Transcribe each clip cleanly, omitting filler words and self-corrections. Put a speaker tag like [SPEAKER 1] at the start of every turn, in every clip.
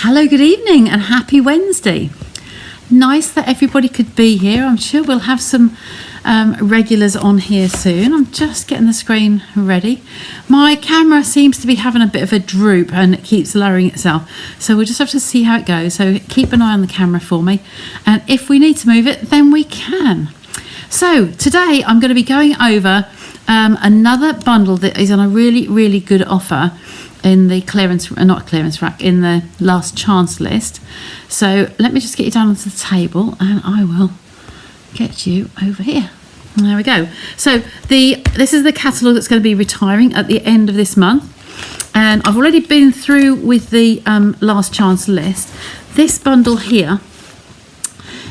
[SPEAKER 1] Hello, good evening and happy Wednesday. Nice that everybody could be here. I'm sure we'll have some regulars on here soon. I'm just getting the screen ready. My camera seems to be having a bit of a droop and it keeps lowering itself. So we'll just have to see how it goes. So keep an eye on the camera for me. And if we need to move it, then we can. So today I'm going to be going over another bundle that is on a really, really good offer in the not clearance rack, in the last chance list. So let me just get you down onto the table and I will get you over here. There we go. So this is the catalogue that's going to be retiring at the end of this month. And I've already been through with the last chance list. This bundle here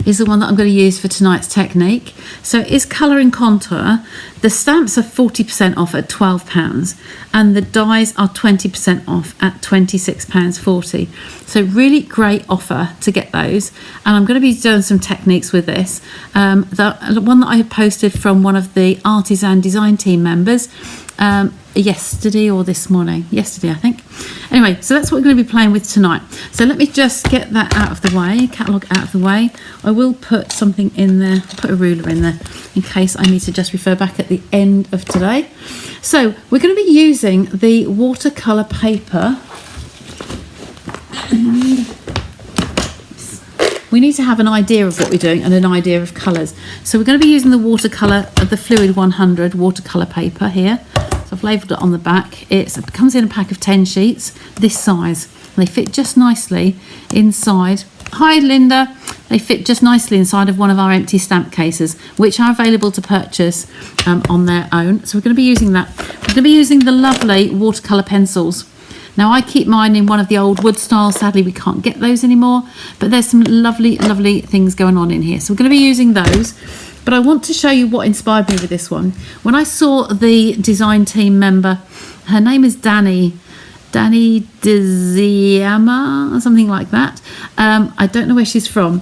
[SPEAKER 1] is the one that I'm going to use for tonight's technique. So it is colour and contour. The stamps are 40% off at £12 and the dies are 20% off at £26.40. So really great offer to get those. And I'm going to be doing some techniques with this. The one that I posted from one of the artisan design team members yesterday or this morning. Yesterday, I think. Anyway, so that's what we're going to be playing with tonight. So let me just get that out of the way, catalogue out of the way. I will put something in there, put a ruler in there in case I need to just refer back at the end of today. So we're going to be using the watercolour paper. We need to have an idea of what we're doing and an idea of colours. So we're going to be using the watercolour, the Fluid 100 watercolour paper here. So I've labelled it on the back. It comes in a pack of 10 sheets, this size. They fit just nicely inside. Hi Linda. They fit just nicely inside of one of our empty stamp cases, which are available to purchase on their own. So we're going to be using that. We're going to be using the lovely watercolour pencils. Now I keep mine in one of the old wood styles. Sadly, we can't get those anymore, but there's some lovely, lovely things going on in here. So we're going to be using those. But I want to show you what inspired me with this one. When I saw the design team member, her name is Dani Diziama or something like that. I don't know where she's from.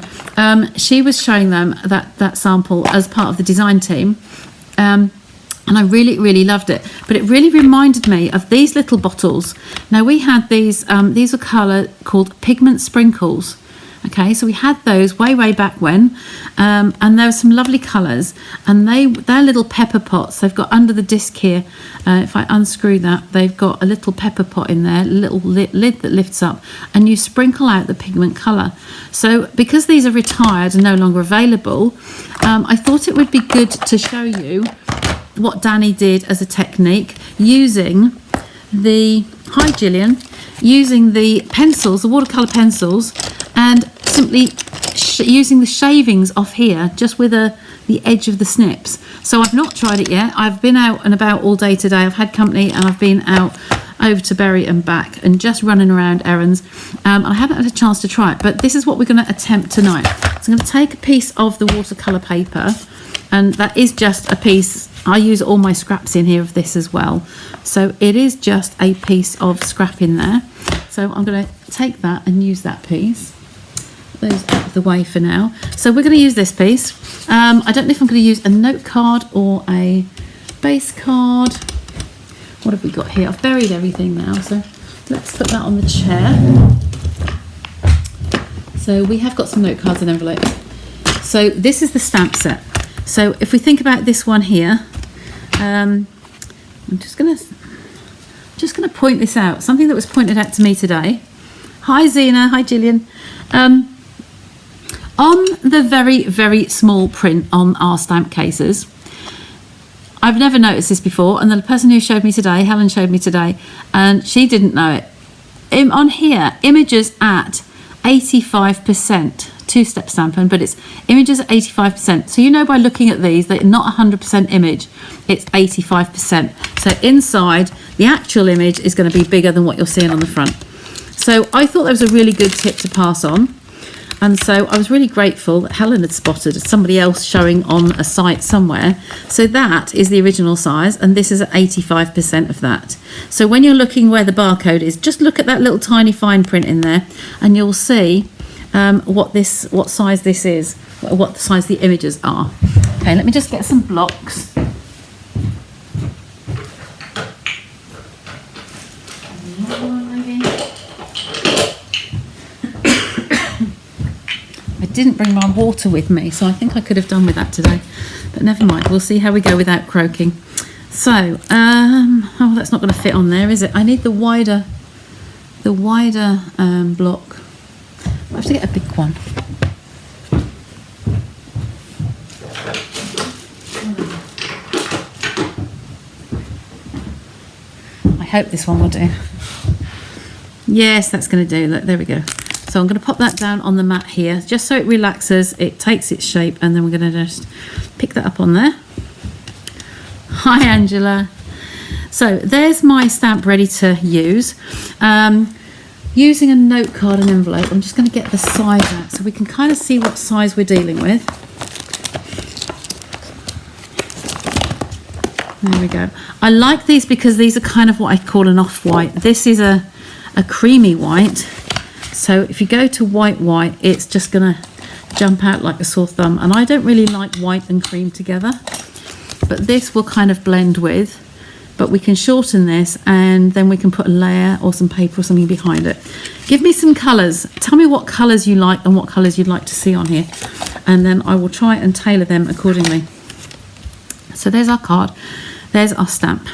[SPEAKER 1] She was showing them that sample as part of the design team. And I really, really loved it. But it really reminded me of these little bottles. Now we had these are called pigment sprinkles. Okay, so we had those way back when, and there were some lovely colours, and they're little pepper pots. They've got under the disc here, if I unscrew that, they've got a little pepper pot in there, a little lid that lifts up, and you sprinkle out the pigment colour. So because these are retired and no longer available, I thought it would be good to show you what Dani did as a technique using hi Gillian, using the pencils, the watercolour pencils, and simply using the shavings off here just with the edge of the snips. So I've not tried it yet. I've been out and about all day today. I've had company and I've been out over to Bury and back and just running around errands. I haven't had a chance to try it, but this is what we're going to attempt tonight. So I'm going to take a piece of the watercolour paper, and that is just a piece. I use all my scraps in here of this as well. So it is just a piece of scrap in there. So I'm going to take that and use that piece. Those out of the way for now. So we're going to use this piece. I don't know if I'm going to use a note card or a base card. What have we got here? I've buried everything now, so let's put that on the chair. So we have got some note cards and envelopes. So this is the stamp set. So if we think about this one here, I'm just going to point this out. Something that was pointed out to me today. Hi Zena, hi Gillian. On the very, very small print on our stamp cases, I've never noticed this before, and the person who showed me today, Helen showed me today, and she didn't know it. On here, images at 85%, two-step stamping, but it's images at 85%. So you know by looking at these, they're not 100% image, it's 85%. So inside, the actual image is going to be bigger than what you're seeing on the front. So I thought that was a really good tip to pass on. And so I was really grateful that Helen had spotted somebody else showing on a site somewhere. So that is the original size, and this is at 85% of that. So when you're looking where the barcode is, just look at that little tiny fine print in there, and you'll see what size this is, what size the images are. Okay, let me just get some blocks. didn't bring my water with me, so I think I could have done with that today. But never mind, we'll see how we go without croaking. So, oh, that's not going to fit on there, is it? I need the wider block. I have to get a big one. I hope this one will do. Yes, that's going to do. Look, there we go. So I'm going to pop that down on the mat here, just so it relaxes, it takes its shape, and then we're going to just pick that up on there. Hi, Angela. So there's my stamp ready to use. Using a note card and envelope, I'm just going to get the size out so we can kind of see what size we're dealing with. There we go. I like these because these are kind of what I call an off-white. This is a creamy white. So if you go to white, it's just going to jump out like a sore thumb. And I don't really like white and cream together. But this will kind of blend with. But we can shorten this and then we can put a layer or some paper or something behind it. Give me some colours. Tell me what colours you like and what colours you'd like to see on here. And then I will try and tailor them accordingly. So there's our card. There's our stamp.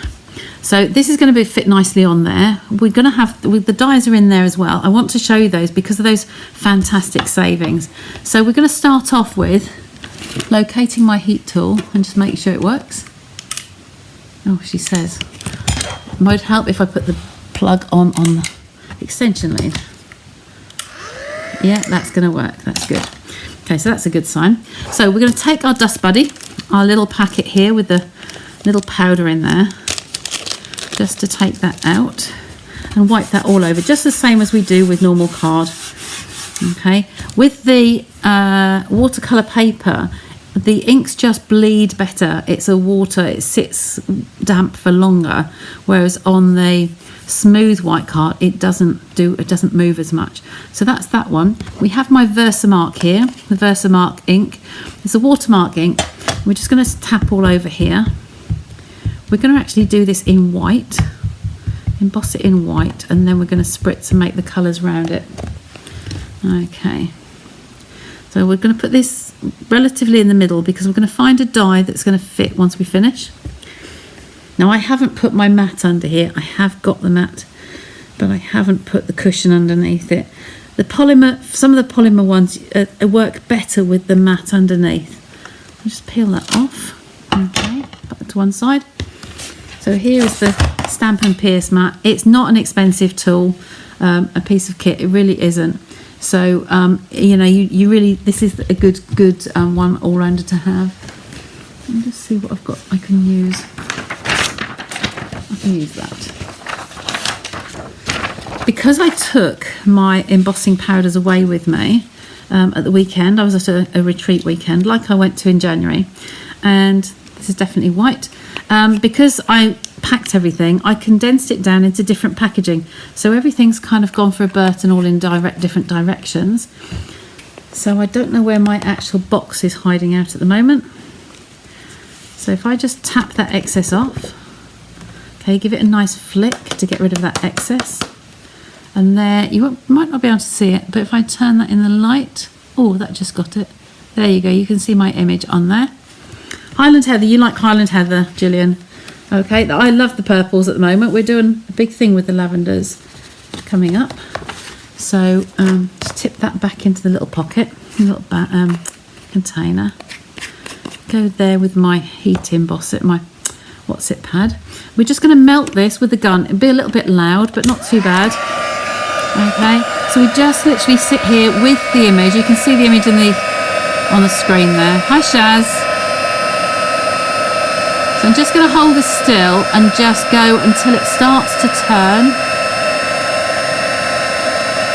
[SPEAKER 1] So this is going to fit nicely on there. We're going to have, the dies are in there as well. I want to show you those because of those fantastic savings. So we're going to start off with locating my heat tool and just make sure it works. Oh, she says, it might help if I put the plug on the extension lead. Yeah, that's going to work. That's good. Okay, so that's a good sign. So we're going to take our Dust Buddy, our little packet here with the little powder in there, just to take that out and wipe that all over, just the same as we do with normal card. Okay, with the watercolour paper, the inks just bleed better. It's a water, it sits damp for longer, whereas on the smooth white card it doesn't move as much. So that's that one. We have my Versamark here, the Versamark ink. It's a watermark ink. We're just going to tap all over here. We're going to actually do this in white, emboss it in white, and then we're going to spritz and make the colours around it. Okay, so we're going to put this relatively in the middle because we're going to find a die that's going to fit once we finish. Now I haven't put my mat under here. I have got the mat, but I haven't put the cushion underneath it. The polymer, some of the polymer ones work better with the mat underneath. I'll just peel that off. Okay, put it to one side. So here is the Stamp and Pierce mat. It's not an expensive tool, a piece of kit. It really isn't. So you know, you really, this is a good one all rounder to have. Let me just see what I've got. I can use that. Because I took my embossing powders away with me at the weekend. I was at a retreat weekend, like I went to in January, and this is definitely white. Because I packed everything, I condensed it down into different packaging, so everything's kind of gone for a Burton all in different directions. So I don't know where my actual box is hiding out at the moment. So if I just tap that excess off, okay, give it a nice flick to get rid of that excess, and there, you might not be able to see it, but if I turn that in the light, oh, that just got it. There you go, you can see my image on there. Highland Heather, you like Highland Heather, Gillian. Okay, I love the purples at the moment. We're doing a big thing with the lavenders coming up. So just tip that back into the little pocket, little container. Go there with my heat emboss it, my what's it pad. We're just going to melt this with the gun. It'll be a little bit loud, but not too bad. Okay, so we just literally sit here with the image. You can see the image on the screen there. Hi, Shaz. So I'm just going to hold this still and just go until it starts to turn.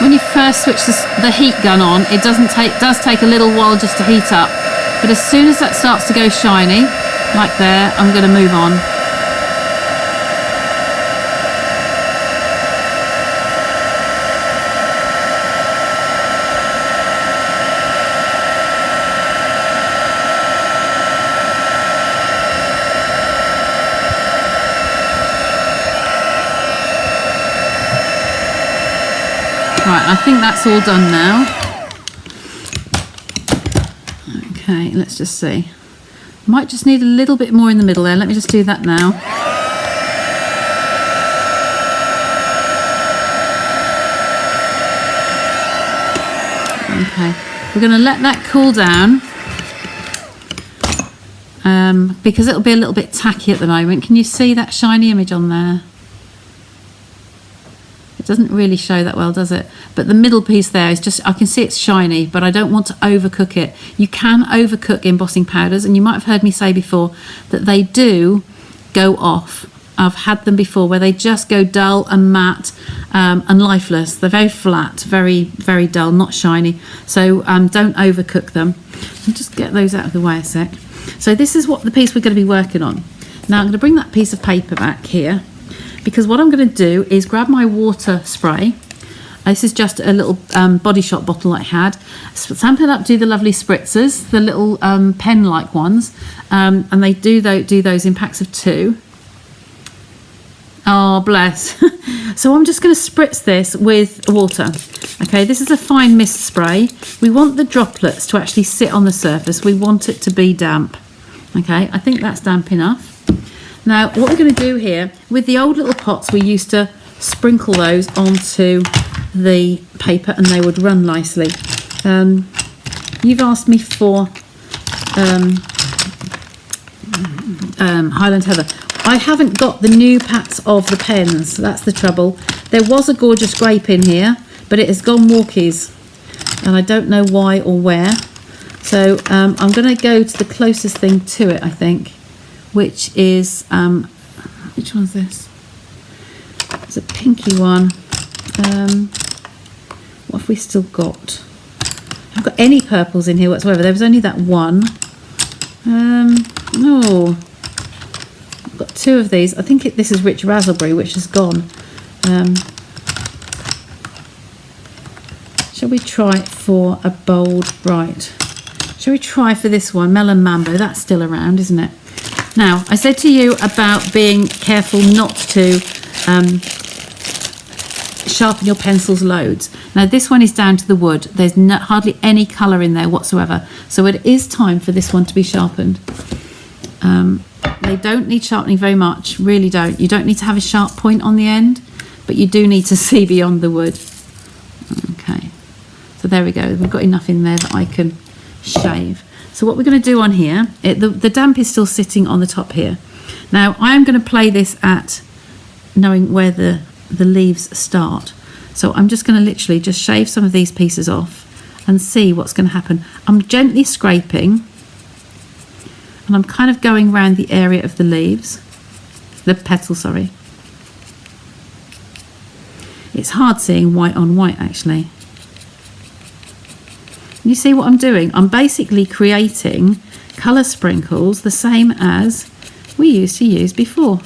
[SPEAKER 1] When you first switch the heat gun on, it does take a little while just to heat up. But as soon as that starts to go shiny, like there, I'm going to move on. Right, I think that's all done now. Okay, let's just see. Might just need a little bit more in the middle there. Let me just do that now. Okay, we're going to let that cool down because it'll be a little bit tacky at the moment. Can you see that shiny image on there? It doesn't really show that well, does it? But the middle piece there is just, I can see it's shiny, but I don't want to overcook it. You can overcook embossing powders, and you might have heard me say before that they do go off. I've had them before where they just go dull and matte and lifeless. They're very flat, very, very dull, not shiny. So don't overcook them. I'll just get those out of the way a sec. So this is what the piece we're going to be working on. Now I'm going to bring that piece of paper back here, because what I'm going to do is grab my water spray. This is just a little Body Shop bottle I had. Sample it up, do the lovely spritzers, the little pen-like ones, and they do those in packs of 2. Oh, bless. So I'm just going to spritz this with water. Okay, this is a fine mist spray. We want the droplets to actually sit on the surface. We want it to be damp. Okay, I think that's damp enough. Now, what we're going to do here, with the old little pots, we used to sprinkle those onto the paper and they would run nicely. You've asked me for Highland Heather. I haven't got the new packs of the pens. That's the trouble. There was a gorgeous grape in here, but it has gone walkies, and I don't know why or where. So I'm going to go to the closest thing to it, I think, which is which one's this? It's a pinky one. What have we still got? I haven't got any purples in here whatsoever. There was only that one. Oh, I've got 2 of these. I think this is Rich Raspberry, which is gone. Shall we try for a bold bright? Shall we try for this one, Melon Mambo? That's still around, isn't it? Now, I said to you about being careful not to sharpen your pencils loads. Now, this one is down to the wood. There's hardly any colour in there whatsoever. So it is time for this one to be sharpened. They don't need sharpening very much, really don't. You don't need to have a sharp point on the end, but you do need to see beyond the wood. Okay, so there we go. We've got enough in there that I can shave. So what we're going to do on here, the damp is still sitting on the top here. Now I am going to play this at knowing where the leaves start. So I'm just going to literally just shave some of these pieces off and see what's going to happen. I'm gently scraping and I'm kind of going around the area of the leaves, the petal, sorry. It's hard seeing white on white actually. You see what I'm doing? I'm basically creating colour sprinkles the same as we used to use before.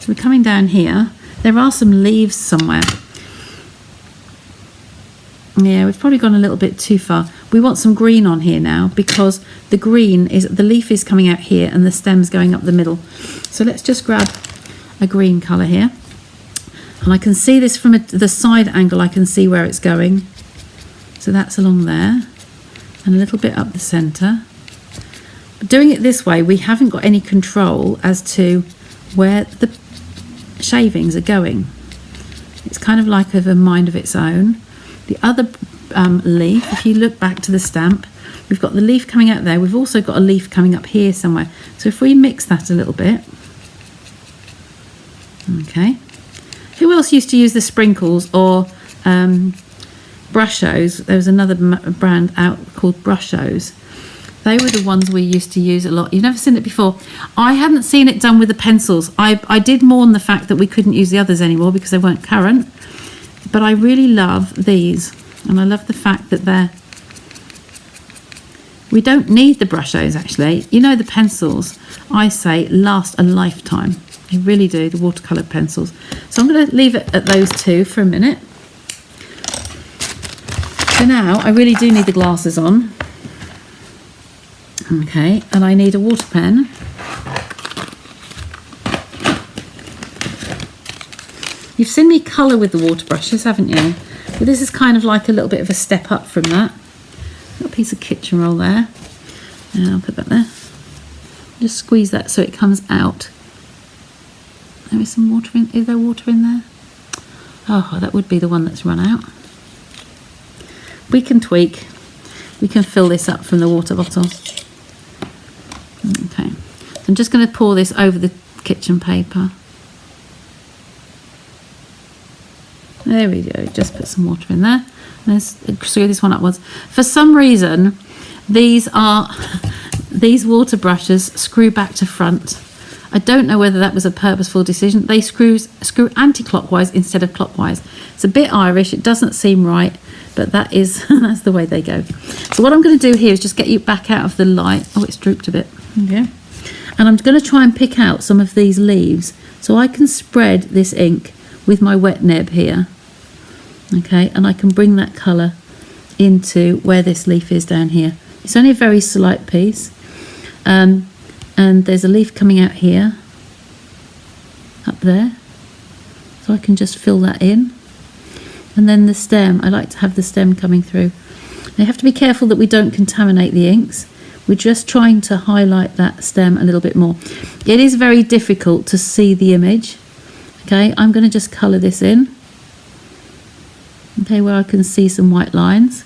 [SPEAKER 1] So we're coming down here. There are some leaves somewhere. Yeah, we've probably gone a little bit too far. We want some green on here now because the leaf is coming out here and the stem's going up the middle. So let's just grab a green colour here. And I can see this from the side angle, I can see where it's going. So that's along there and a little bit up the centre. But doing it this way, we haven't got any control as to where the shavings are going. It's kind of like of a mind of its own. The other leaf, if you look back to the stamp, we've got the leaf coming out there. We've also got a leaf coming up here somewhere. So if we mix that a little bit. Okay. Who else used to use the sprinkles or Brushos? There was another brand out called Brushos. They were the ones we used to use a lot. You've never seen it before. I hadn't seen it done with the pencils. I did mourn the fact that we couldn't use the others anymore because they weren't current. But I really love these. And I love the fact that we don't need the Brushos actually. You know, the pencils, I say, last a lifetime. They really do, the watercolour pencils. So I'm going to leave it at those 2 for a minute. So now I really do need the glasses on. Okay, and I need a water pen. You've seen me colour with the water brushes, haven't you? But this is kind of like a little bit of a step up from that. Got a piece of kitchen roll there. And I'll put that there. Just squeeze that so it comes out. There is some water in. Is there water in there? Oh, that would be the one that's run out. We can tweak. We can fill this up from the water bottle. Okay. I'm just going to pour this over the kitchen paper. There we go. Just put some water in there. Let's screw this one upwards. For some reason, these water brushes screw back to front. I don't know whether that was a purposeful decision. They screw anti-clockwise instead of clockwise. It's a bit Irish. It doesn't seem right, but that's the way they go. So what I'm going to do here is just get you back out of the light. Oh, it's drooped a bit. Okay. And I'm going to try and pick out some of these leaves so I can spread this ink with my wet nib here. Okay, and I can bring that colour into where this leaf is down here. It's only a very slight piece. And there's a leaf coming out here, up there. So I can just fill that in. And then the stem, I like to have the stem coming through. Now you have to be careful that we don't contaminate the inks. We're just trying to highlight that stem a little bit more. It is very difficult to see the image. Okay, I'm going to just colour this in. Okay, where I can see some white lines.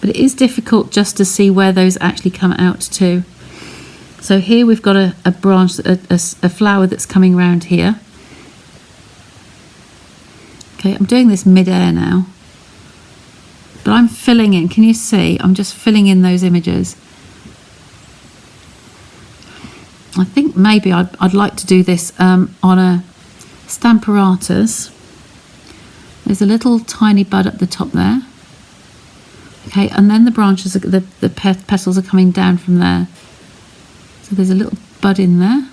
[SPEAKER 1] But it is difficult just to see where those actually come out to. So here we've got a branch, a flower that's coming around here. Okay, I'm doing this mid-air now. But I'm filling in, can you see? I'm just filling in those images. I think maybe I'd like to do this on a Stamparatus. There's a little tiny bud at the top there. Okay, and then the branches, the petals are coming down from there. So there's a little bud in there.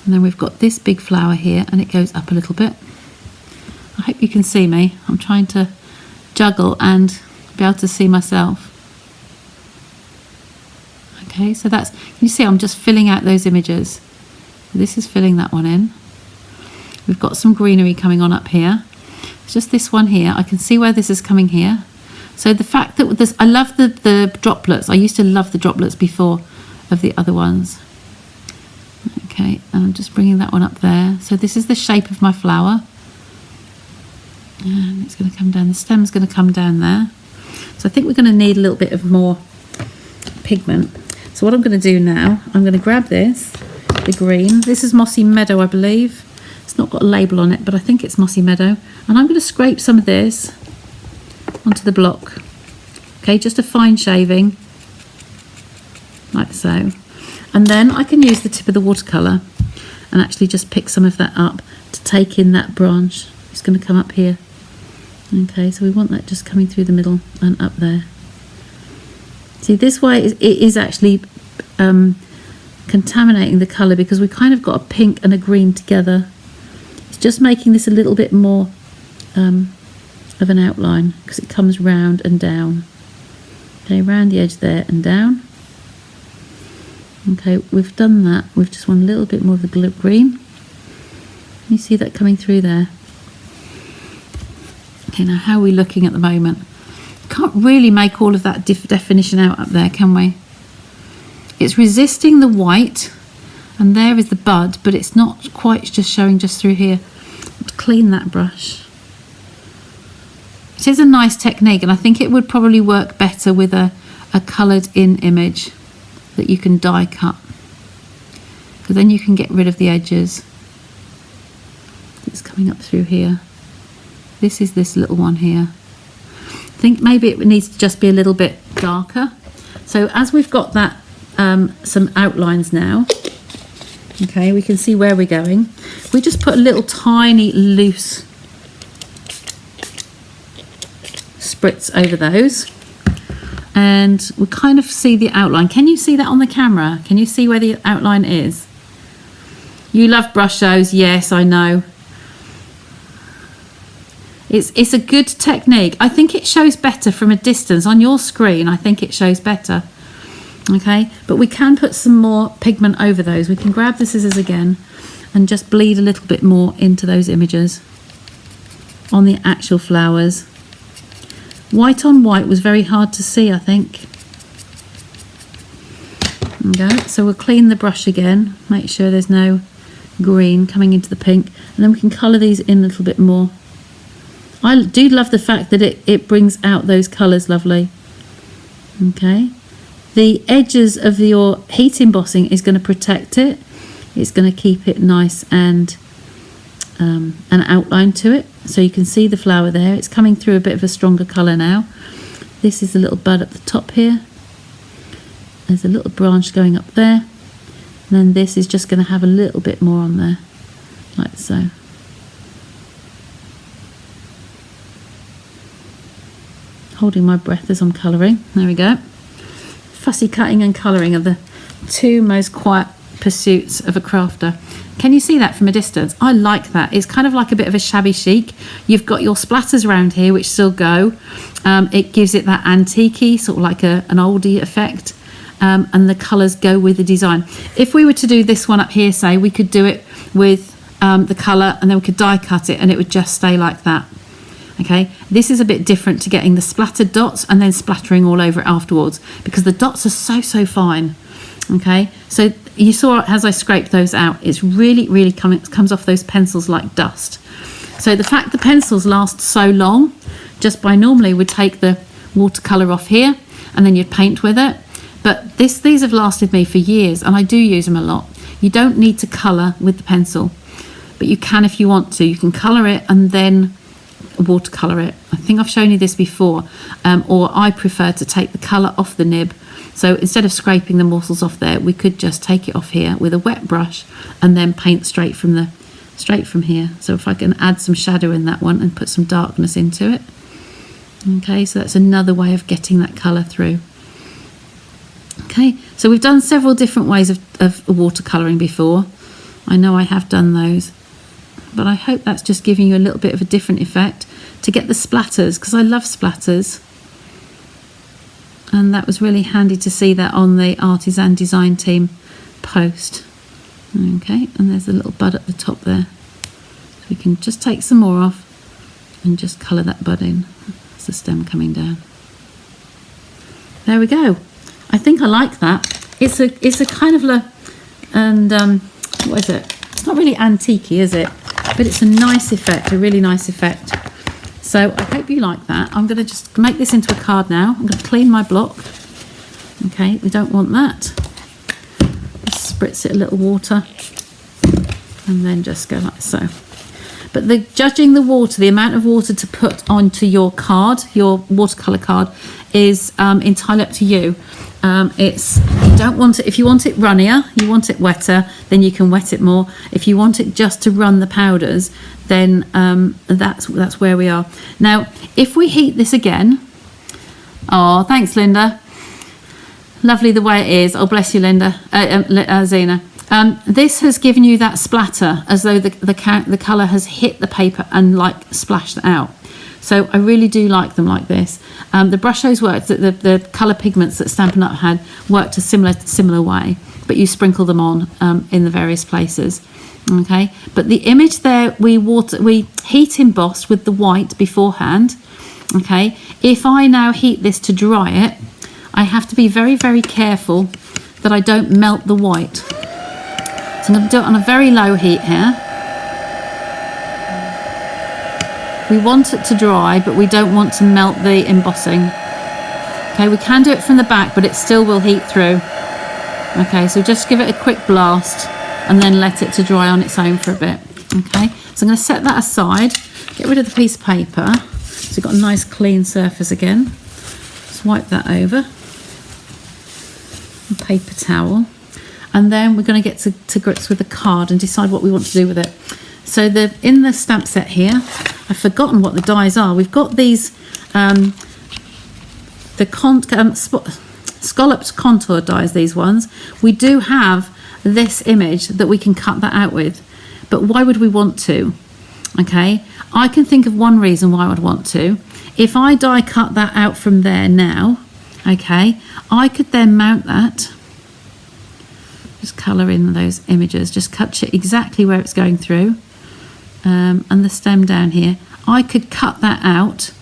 [SPEAKER 1] And then we've got this big flower here, and it goes up a little bit. I hope you can see me. I'm trying to juggle and be able to see myself. Okay, so that's, you see I'm just filling out those images. This is filling that one in. We've got some greenery coming on up here. It's just this one here. I can see where this is coming here. So the fact that this, I love the droplets. I used to love the droplets before of the other ones. Okay, and I'm just bringing that one up there. So this is the shape of my flower. And it's going to come down, the stem's going to come down there. So I think we're going to need a little bit of more pigment. So what I'm going to do now, I'm going to grab this, the green. This is Mossy Meadow, I believe. It's not got a label on it, but I think it's Mossy Meadow. And I'm going to scrape some of this onto the block. Okay, just a fine shaving, like so. And then I can use the tip of the watercolour and actually just pick some of that up to take in that branch. It's going to come up here. Okay, so we want that just coming through the middle and up there. See, this way it is actually contaminating the colour because we kind of got a pink and a green together. It's just making this a little bit more of an outline because it comes round and down. Okay, round the edge there and down. Okay, we've done that. We've just want a little bit more of the green. You see that coming through there. Okay, now how are we looking at the moment? Can't really make all of that definition out up there, can we? It's resisting the white, and there is the bud, but it's not quite just showing just through here. Let's clean that brush. It is a nice technique, and I think it would probably work better with a coloured in image that you can die cut, because then you can get rid of the edges. It's coming up through here. This is this little one here. I think maybe it needs to just be a little bit darker. So as we've got that some outlines now, okay, we can see where we're going. We just put a little tiny loose spritz over those, and we kind of see the outline. Can you see that on the camera? Can you see where the outline is? You love brush shows, yes, I know. It's a good technique. I think it shows better from a distance. On your screen, I think it shows better. Okay, but we can put some more pigment over those. We can grab the scissors again and just bleed a little bit more into those images on the actual flowers. White on white was very hard to see, I think. There we go. So we'll clean the brush again, make sure there's no green coming into the pink, and then we can colour these in a little bit more. I do love the fact that it brings out those colours lovely. Okay, the edges of your heat embossing is going to protect it. It's going to keep it nice and an outline to it, so you can see the flower there. It's coming through a bit of a stronger colour now. This is a little bud at the top here. There's a little branch going up there, and then this is just going to have a little bit more on there, like so. Holding my breath as I'm colouring. There we go. Fussy cutting and colouring are the two most quiet pursuits of a crafter. Can you see that from a distance? I like that. It's kind of like a bit of a shabby chic. You've got your splatters around here which still go. It gives it that antique-y, sort of like an oldie effect. And the colours go with the design. If we were to do this one up here, say, we could do it with the colour and then we could die cut it and it would just stay like that. Okay, this is a bit different to getting the splattered dots and then splattering all over it afterwards, because the dots are so fine. Okay, so you saw as I scraped those out, it's really comes off those pencils like dust. So the fact the pencils last so long, just by normally we'd take the watercolour off here and then you'd paint with it, but these have lasted me for years and I do use them a lot. You don't need to colour with the pencil, but you can if you want to. You can colour it and then watercolour it. I think I've shown you this before, or I prefer to take the colour off the nib. So instead of scraping the morsels off there, we could just take it off here with a wet brush and then paint straight from here. So if I can add some shadow in that one and put some darkness into it. Okay, so that's another way of getting that colour through. Okay, so we've done several different ways of watercolouring before. I know I have done those, but I hope that's just giving you a little bit of a different effect to get the splatters, because I love splatters. And that was really handy to see that on the Artisan Design Team post. Okay, and there's a little bud at the top there. So we can just take some more off and just colour that bud in. That's the stem coming down. There we go. I think I like that. It's a kind of what is it? It's not really antique-y, is it? But it's a nice effect, a really nice effect. So I hope you like that. I'm going to just make this into a card now. I'm going to clean my block. Okay, we don't want that. Just spritz it a little water and then just go like so. But judging the water, the amount of water to put onto your card, your watercolour card, is entirely up to you. You don't want it, if you want it runnier, you want it wetter, then you can wet it more. If you want it just to run the powders, then that's where we are. Now, if we heat this again, oh, thanks, Linda. Lovely the way it is. Oh, bless you, Linda, Zena. This has given you that splatter as though the colour has hit the paper and like splashed out. So I really do like them like this. The Brushos worked, the colour pigments that Stampin' Up! Had worked a similar way, but you sprinkle them on in the various places. Okay, but the image there we heat embossed with the white beforehand. Okay, if I now heat this to dry it, I have to be very careful that I don't melt the white. So I'm going to do it on a very low heat here. We want it to dry, but we don't want to melt the embossing. Okay, we can do it from the back, but it still will heat through. Okay, so just give it a quick blast and then let it to dry on its own for a bit. Okay, so I'm going to set that aside, get rid of the piece of paper. So we've got a nice clean surface again. Just wipe that over. A paper towel. And then we're going to get to grips with the card and decide what we want to do with it. So in the stamp set here, I've forgotten what the dies are. We've got these, scalloped contour dies, these ones. We do have this image that we can cut that out with, but why would we want to? Okay, I can think of one reason why I would want to. If I die cut that out from there now, okay, I could then mount that. Just colour in those images, just cut it exactly where it's going through. And the stem down here, I could cut that out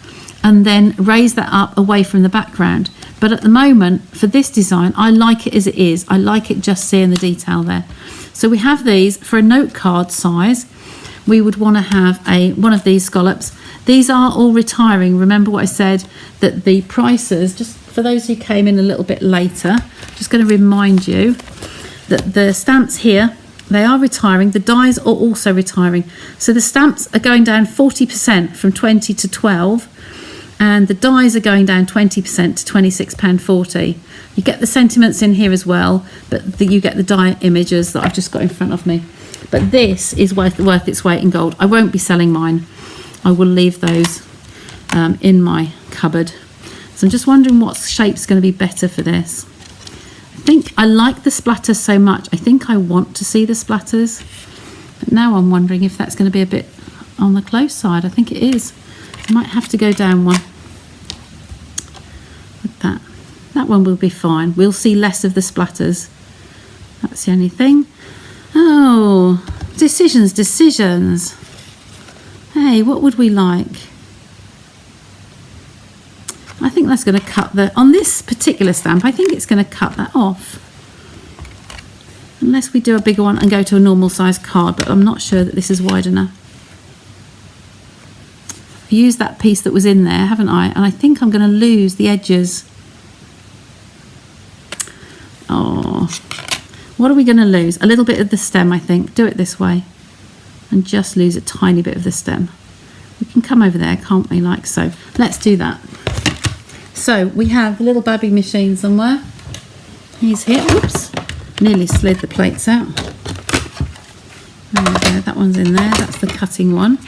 [SPEAKER 1] and then raise that up away from the background. But at the moment, for this design, I like it as it is. I like it just seeing the detail there. So we have these for a note card size. We would want to have one of these scallops. These are all retiring. Remember what I said, that the prices, just for those who came in a little bit later, just going to remind you that the stamps here, they are retiring. The dies are also retiring. So the stamps are going down 40% from 20 to 12, and the dies are going down 20% to £26.40. You get the sentiments in here as well, but you get the die images that I've just got in front of me. But this is worth its weight in gold. I won't be selling mine. I will leave those in my cupboard. So I'm just wondering what shape's going to be better for this. I think I like the splatters so much. I think I want to see the splatters. But now I'm wondering if that's going to be a bit on the close side. I think it is. I might have to go down one with that. That one will be fine. We'll see less of the splatters. That's the only thing. Oh, decisions. Hey, what would we like? I think that's going to cut on this particular stamp, I think it's going to cut that off. Unless we do a bigger one and go to a normal size card, but I'm not sure that this is wide enough. I've used that piece that was in there, haven't I? And I think I'm going to lose the edges. Oh, what are we going to lose? A little bit of the stem, I think. Do it this way and just lose a tiny bit of the stem. We can come over there, can't we, like so. Let's do that. So we have a little Babby machine somewhere. He's here. Oops, nearly slid the plates out. There we go, that one's in there. That's the cutting one.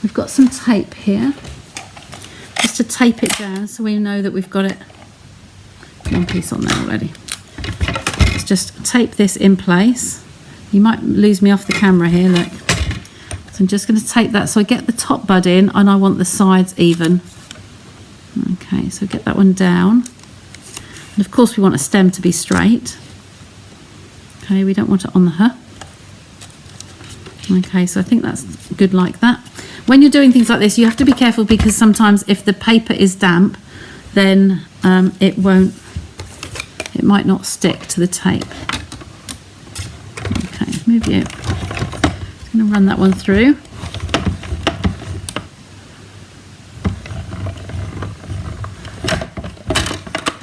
[SPEAKER 1] We've got some tape here, just to tape it down so we know that we've got it. One piece on there already. Let's just tape this in place. You might lose me off the camera here, look. So I'm just going to tape that so I get the top bud in and I want the sides even. Okay, so get that one down. And of course we want a stem to be straight. Okay, we don't want it on the her. Okay, so I think that's good like that. When you're doing things like this, you have to be careful because sometimes if the paper is damp, then it might not stick to the tape. Okay, move you. I'm going to run that one through.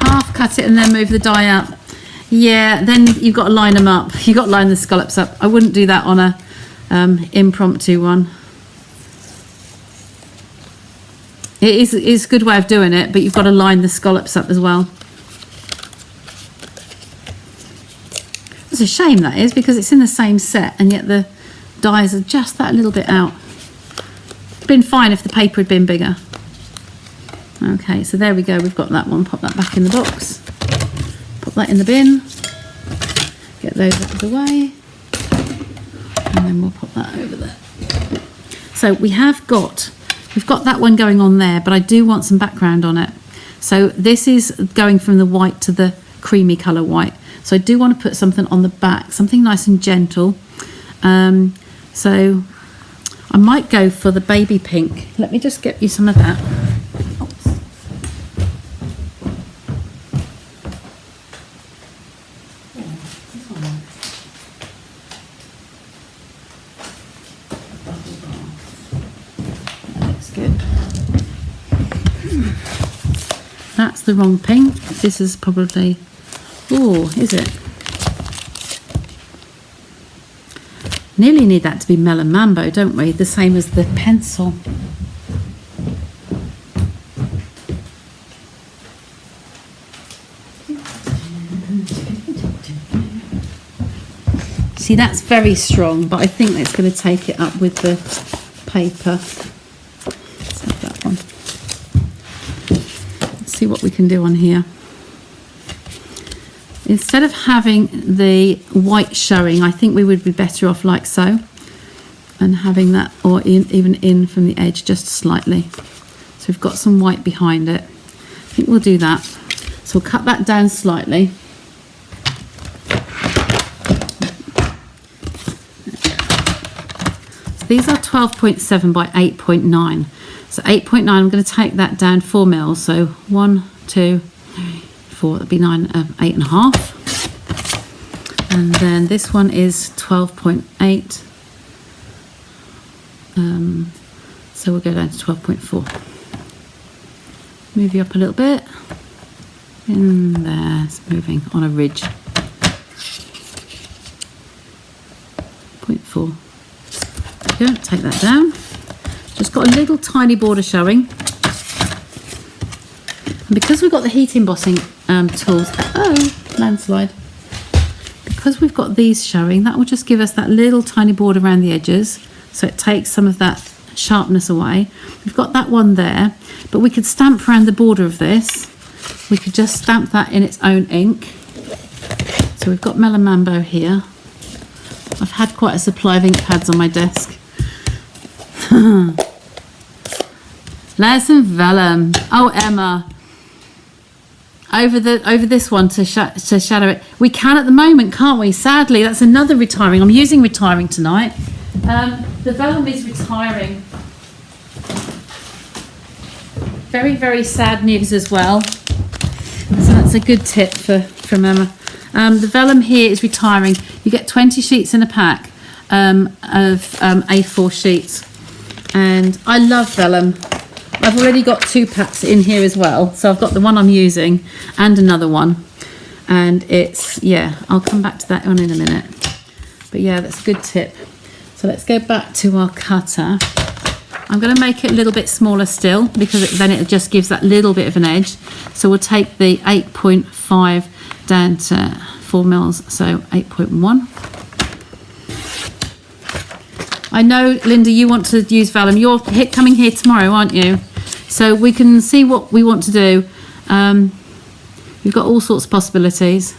[SPEAKER 1] Half cut it and then move the die out. Yeah, then you've got to line them up. You've got to line the scallops up. I wouldn't do that on a impromptu one. It is a good way of doing it, but you've got to line the scallops up as well. It's a shame that is, because it's in the same set and yet the dies are just that little bit out. It'd been fine if the paper had been bigger. Okay, so there we go, we've got that one. Pop that back in the box. Pop that in the bin. Get those out of the way. And then we'll pop that over there. So we've got that one going on there, but I do want some background on it. So this is going from the white to the creamy colour white. So I do want to put something on the back, something nice and gentle. So I might go for the baby pink. Let me just get you some of that. That's the wrong pink. This is probably, oh, is it? Nearly need that to be Melon Mambo, don't we? The same as the pencil. See, that's very strong, but I think it's going to take it up with the paper. Let's have that one. See what we can do on here. Instead of having the white showing, I think we would be better off like so, and having that, or even in from the edge just slightly. So we've got some white behind it. I think we'll do that. So we'll cut that down slightly. So these are 12.7 by 8.9. So 8.9, I'm going to take that down 4 mils. So 1, 2, 3, 4, that'd be 8.5. And then this one is 12.8. So we'll go down to 12.4. Move you up a little bit. In there, it's moving on a ridge. 0.4. There we go, take that down. Just got a little tiny border showing. And because we've got the heat embossing tools, landslide. Because we've got these showing, that will just give us that little tiny border around the edges. So it takes some of that sharpness away. We've got that one there, but we could stamp around the border of this. We could just stamp that in its own ink. So we've got Melon Mambo here. I've had quite a supply of ink pads on my desk. Let's some vellum. Oh, Emma. Over this one to shadow it. We can at the moment, can't we? Sadly, that's another retiring. I'm using retiring tonight. The vellum is retiring. Very, very sad news as well. So that's a good tip from Emma. The vellum here is retiring. You get 20 sheets in a pack of A4 sheets. And I love vellum. I've already got 2 packs in here as well. So I've got the one I'm using and another one. And it's, yeah, I'll come back to that one in a minute. But yeah, that's a good tip. So let's go back to our cutter. I'm going to make it a little bit smaller still because then it just gives that little bit of an edge. So we'll take the 8.5 down to 4 mils, so 8.1. I know, Linda, you want to use vellum. You're coming here tomorrow, aren't you? So we can see what we want to do. We've got all sorts of possibilities.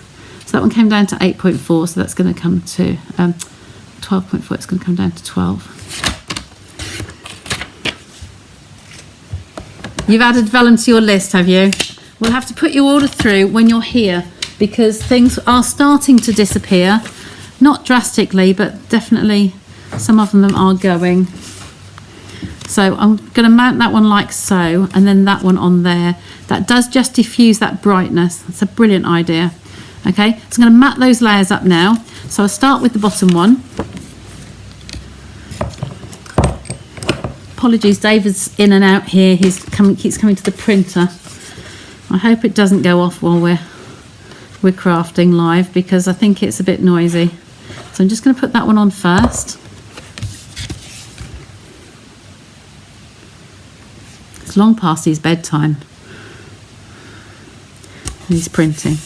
[SPEAKER 1] So that one came down to 8.4, so that's going to come to 12.4. It's going to come down to 12. You've added vellum to your list, have you? We'll have to put your order through when you're here because things are starting to disappear. Not drastically, but definitely some of them are going. So I'm going to mount that one like so, and then that one on there. That does just diffuse that brightness. That's a brilliant idea. Okay, so I'm going to mat those layers up now. So I'll start with the bottom one. Apologies, David's in and out here. Keeps coming to the printer. I hope it doesn't go off while we're crafting live because I think it's a bit noisy. So I'm just going to put that one on first. It's long past his bedtime. And he's printing.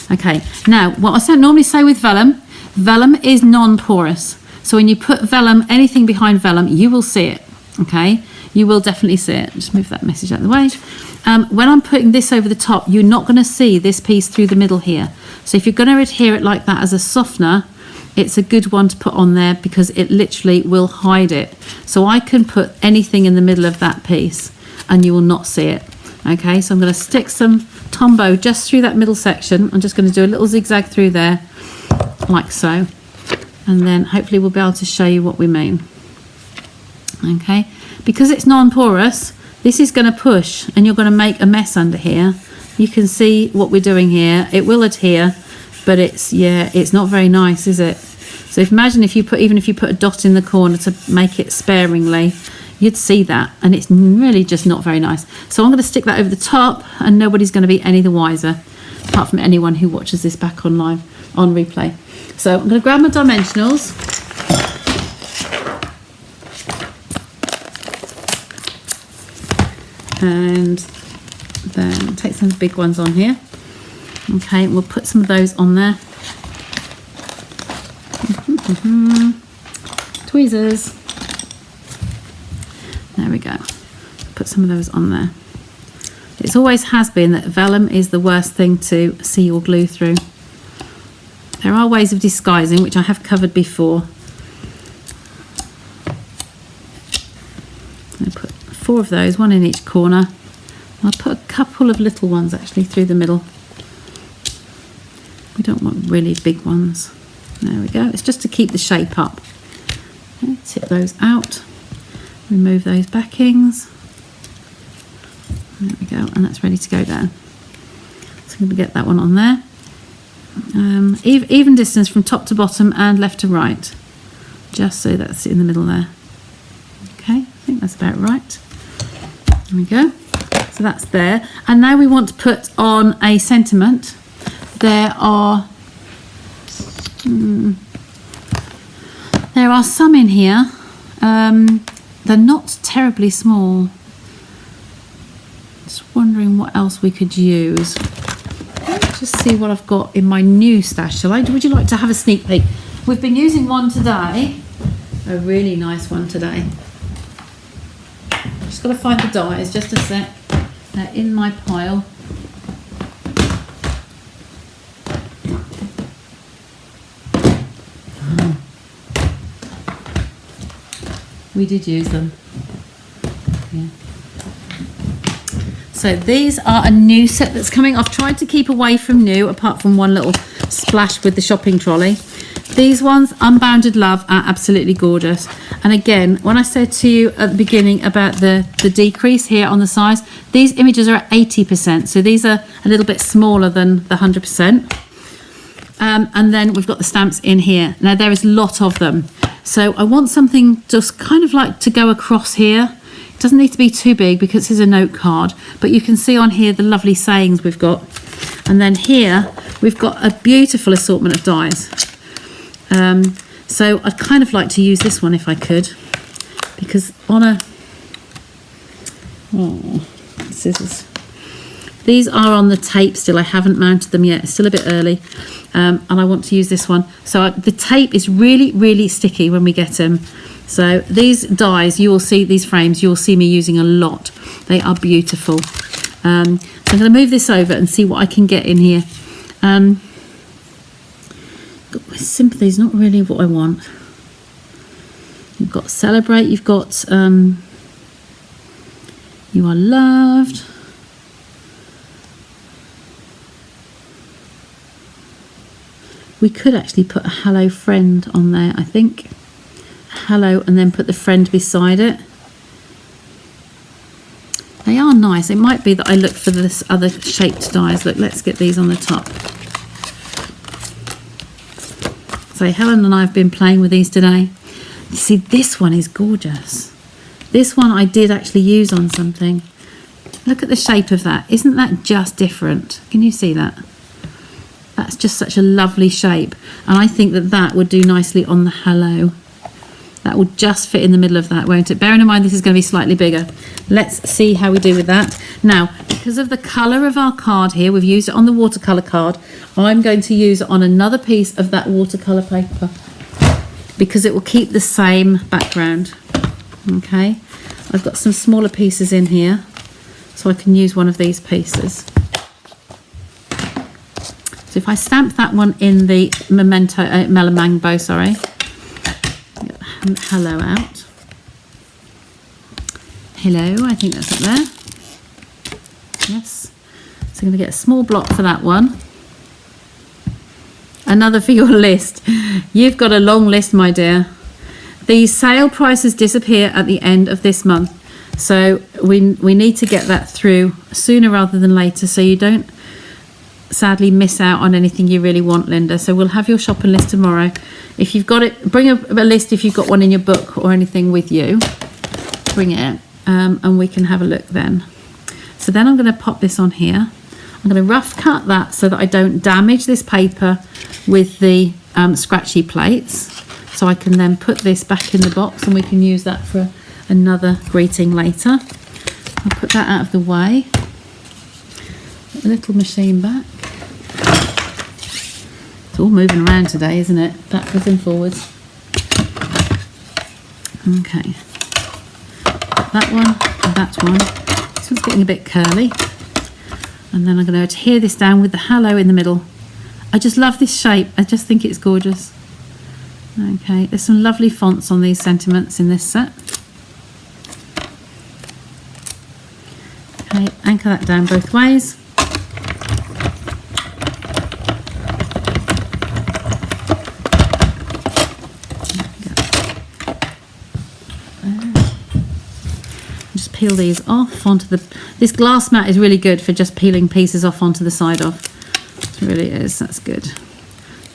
[SPEAKER 1] Okay, now what I normally say with vellum, vellum is non-porous. So when you put vellum, anything behind vellum, you will see it, okay? You will definitely see it. Just move that message out of the way. When I'm putting this over the top, you're not going to see this piece through the middle here. So if you're going to adhere it like that as a softener, it's a good one to put on there because it literally will hide it. So I can put anything in the middle of that piece and you will not see it, okay? So I'm going to stick some Tombow just through that middle section. I'm just going to do a little zigzag through there, like so. And then hopefully we'll be able to show you what we mean. Okay, because it's non-porous, this is going to push and you're going to make a mess under here. You can see what we're doing here. It will adhere, but it's not very nice, is it? So imagine if you put a dot in the corner to make it sparingly, you'd see that, and it's really just not very nice. So I'm going to stick that over the top, and nobody's going to be any the wiser, apart from anyone who watches this back on live on replay. So I'm going to grab my dimensionals. And then take some big ones on here. Okay, we'll put some of those on there. Tweezers. There we go. Put some of those on there. It always has been that vellum is the worst thing to see your glue through. There are ways of disguising, which I have covered before. I put 4 of those, 1 in each corner. I'll put a couple of little ones actually through the middle. We don't want really big ones. There we go. It's just to keep the shape up. Okay, tip those out. Remove those backings. There we go, and that's ready to go down. So I'm going to get that one on there. Even distance from top to bottom and left to right, just so that's in the middle there. Okay, I think that's about right. There we go. So that's there. And now we want to put on a sentiment. There are some in here. They're not terribly small. Just wondering what else we could use. Let's just see what I've got in my new stash, shall I? Would you like to have a sneak peek? We've been using one today, a really nice one today. Just got to find the dies, just a sec. They're in my pile. We did use them. Yeah. So these are a new set that's coming. I've tried to keep away from new, apart from one little splash with the shopping trolley. These ones, Unbounded Love, are absolutely gorgeous. And again, when I said to you at the beginning about the decrease here on the size, these images are at 80%. So these are a little bit smaller than the 100%. And then we've got the stamps in here. Now there is a lot of them. So I want something just kind of like to go across here. It doesn't need to be too big because it's a note card, but you can see on here the lovely sayings we've got. And then here we've got a beautiful assortment of dies. So I'd kind of like to use this one if I could, because on a, scissors. These are on the tape still. I haven't mounted them yet. It's still a bit early. And I want to use this one. So the tape is really, really sticky when we get them. So these dies, you will see these frames, you'll see me using a lot. They are beautiful. So I'm going to move this over and see what I can get in here. Sympathy is not really what I want. You've got Celebrate, you've got You Are Loved. We could actually put a hello friend on there, I think. Hello, and then put the friend beside it. They are nice. It might be that I look for this other shaped dies. Look, let's get these on the top. So Helen and I have been playing with these today. You see, this one is gorgeous. This one I did actually use on something. Look at the shape of that. Isn't that just different? Can you see that? That's just such a lovely shape. And I think that that would do nicely on the hello. That would just fit in the middle of that, won't it? Bearing in mind this is going to be slightly bigger. Let's see how we do with that. Now, because of the colour of our card here, we've used it on the watercolour card. I'm going to use it on another piece of that watercolour paper because it will keep the same background. Okay, I've got some smaller pieces in here, so I can use one of these pieces. So if I stamp that one in the memento, Melamangbo, sorry. Hello out. Hello, I think that's up there. Yes. So I'm going to get a small block for that one. Another for your list. You've got a long list, my dear. The sale prices disappear at the end of this month. So we need to get that through sooner rather than later, so you don't sadly miss out on anything you really want, Linda. So we'll have your shopping list tomorrow. If you've got it, bring a list if you've got one in your book or anything with you. Bring it, and we can have a look then. So then I'm going to pop this on here. I'm going to rough cut that so that I don't damage this paper with the scratchy plates. So I can then put this back in the box and we can use that for another greeting later. I'll put that out of the way. Put the little machine back. It's all moving around today, isn't it? Backwards and forwards. Okay. That one and that one. This one's getting a bit curly. And then I'm going to adhere this down with the hello in the middle. I just love this shape. I just think it's gorgeous. Okay, there's some lovely fonts on these sentiments in this set. Okay, anchor that down both ways. peel these off onto the... This glass mat is really good for just peeling pieces off onto the side of. It really is. That's good.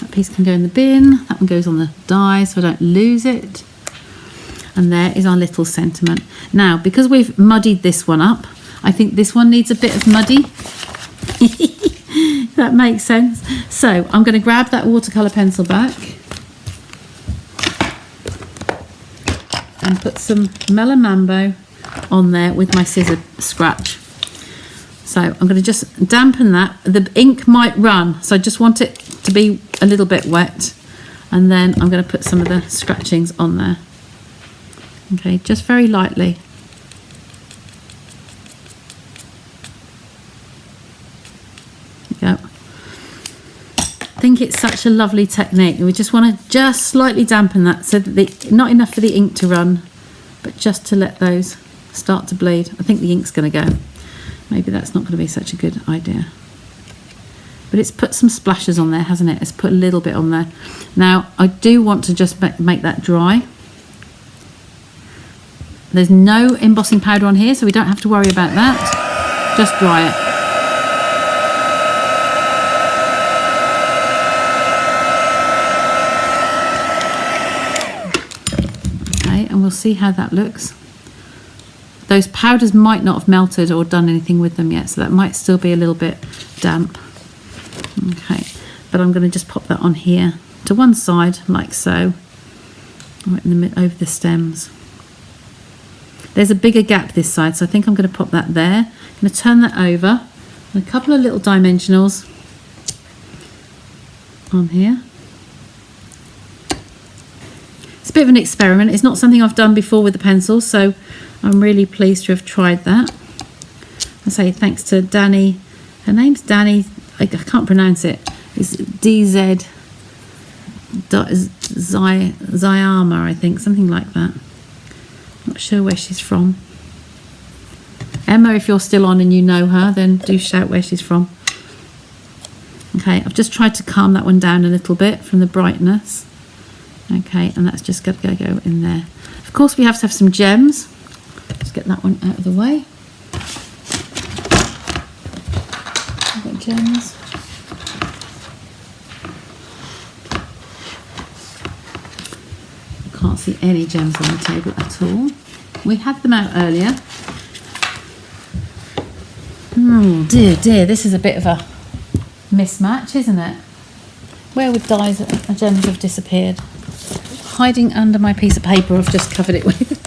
[SPEAKER 1] That piece can go in the bin. That one goes on the die so I don't lose it. And there is our little sentiment. Now, because we've muddied this one up, I think this one needs a bit of muddy. That makes sense. So I'm going to grab that watercolour pencil back and put some Mellow Mambo on there with my scissor scratch. So I'm going to just dampen that. The ink might run, so I just want it to be a little bit wet. And then I'm going to put some of the scratchings on there. Okay, just very lightly. There you go. I think it's such a lovely technique. We just want to just slightly dampen that so that not enough for the ink to run, but just to let those start to bleed. I think the ink's going to go. Maybe that's not going to be such a good idea. But it's put some splashes on there, hasn't it? It's put a little bit on there. Now, I do want to just make that dry. There's no embossing powder on here, so we don't have to worry about that. Just dry it. And we'll see how that looks. Those powders might not have melted or done anything with them yet, so that might still be a little bit damp. Okay, but I'm going to just pop that on here to one side like so, right in the mid over the stems. There's a bigger gap this side, so I think I'm going to pop that there. I'm going to turn that over and a couple of little dimensionals on here. It's a bit of an experiment. It's not something I've done before with the pencil, so I'm really pleased to have tried that. I say thanks to Danny. Her name's Danny. I can't pronounce it. It's DZ Zayama, I think, something like that. Not sure where she's from. Emma, if you're still on and you know her, then do shout where she's from. Okay, I've just tried to calm that one down a little bit from the brightness. Okay, and that's just going to go in there. Of course, we have to have some gems. Let's get that one out of the way. I've got gems. I can't see any gems on the table at all. We had them out earlier. Oh dear, dear, this is a bit of a mismatch, isn't it? Where would dyes and gems have disappeared? Hiding under my piece of paper I've just covered it with.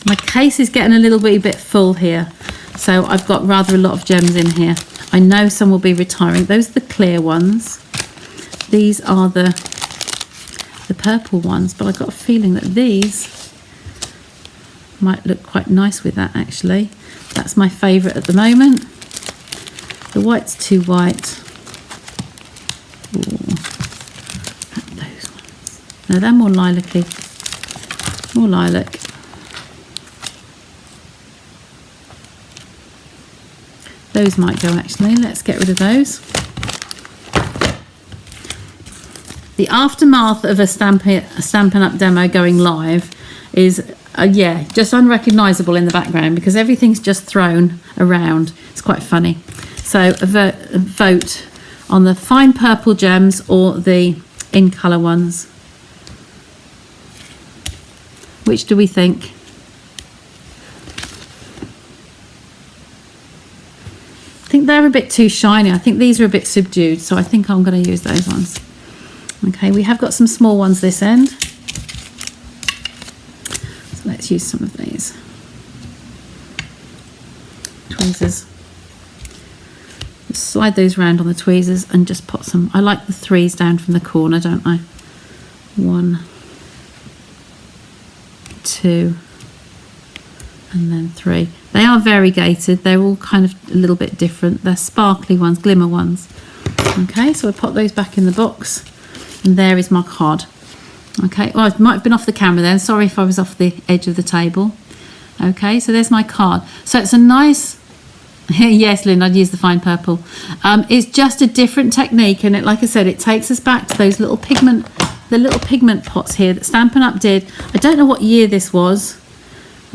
[SPEAKER 1] My case is getting a little bit full here, so I've got rather a lot of gems in here. I know some will be retiring. Those are the clear ones. These are the purple ones, but I've got a feeling that these might look quite nice with that actually. That's my favourite at the moment. The white's too white. Ooh. Those ones. No, they're more lilac-y. More lilac. Those might go actually. Let's get rid of those. The aftermath of a Stampin' Up! Demo going live is, yeah, just unrecognisable in the background because everything's just thrown around. It's quite funny. So a vote on the fine purple gems or the in colour ones. Which do we think? I think they're a bit too shiny. I think these are a bit subdued, so I think I'm going to use those ones. Okay, we have got some small ones this end. So let's use some of these. Tweezers. Just slide those around on the tweezers and just put some. I like the threes down from the corner, don't I? 1, 2, and then 3. They are variegated. They're all kind of a little bit different. They're sparkly ones, glimmer ones. Okay, so I pop those back in the box. And there is my card. Okay, well, it might have been off the camera then. Sorry if I was off the edge of the table. Okay, so there's my card. So it's a nice, yes, Lynn, I'd use the fine purple. It's just a different technique, and it, like I said, it takes us back to those little pigment, the little pigment pots here that Stampin' Up! Did. I don't know what year this was.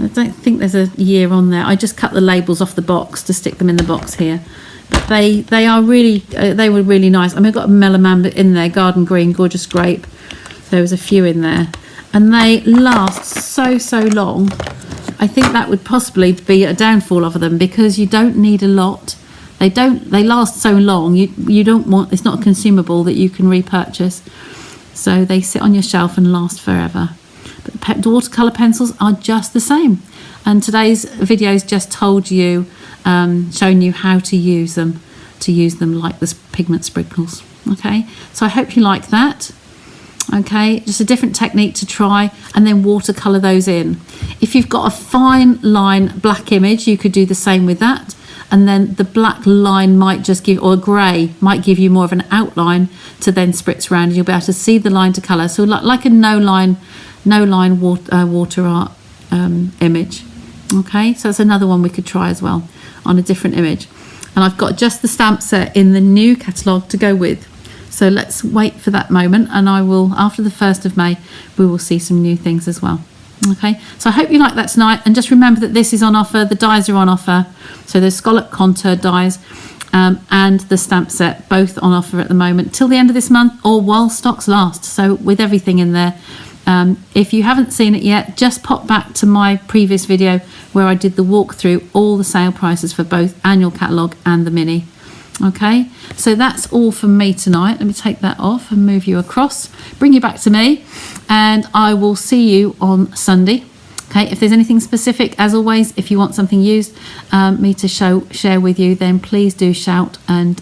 [SPEAKER 1] I don't think there's a year on there. I just cut the labels off the box to stick them in the box here. But they are really, they were really nice. I mean, I've got a melamine in there, garden green, gorgeous grape. There was a few in there. And they last so long. I think that would possibly be a downfall of them, because you don't need a lot. They last so long. You don't want, it's not a consumable that you can repurchase. So they sit on your shelf and last forever. But the watercolour pencils are just the same. And today's video's just told you, showing you how to use them like the pigment sprinkles. Okay, so I hope you like that. Okay, just a different technique to try, and then watercolour those in. If you've got a fine line black image, you could do the same with that, and then the black line might just give, or grey might give you more of an outline to then spritz around, and you'll be able to see the line to colour. So like a no line water art image. Okay, so that's another one we could try as well on a different image. And I've got just the stamp set in the new catalogue to go with. So let's wait for that moment, and I will, after the 1st of May, we will see some new things as well. Okay, so I hope you like that tonight, and just remember that this is on offer, the dies are on offer. So there's scallop contour dies and the stamp set, both on offer at the moment till the end of this month, or while stocks last. So with everything in there. If you haven't seen it yet, just pop back to my previous video where I did the walkthrough, all the sale prices for both annual catalogue and the mini. Okay, so that's all from me tonight. Let me take that off and move you across, bring you back to me, and I will see you on Sunday. Okay, if there's anything specific, as always, if you want something used, me to share with you, then please do shout, and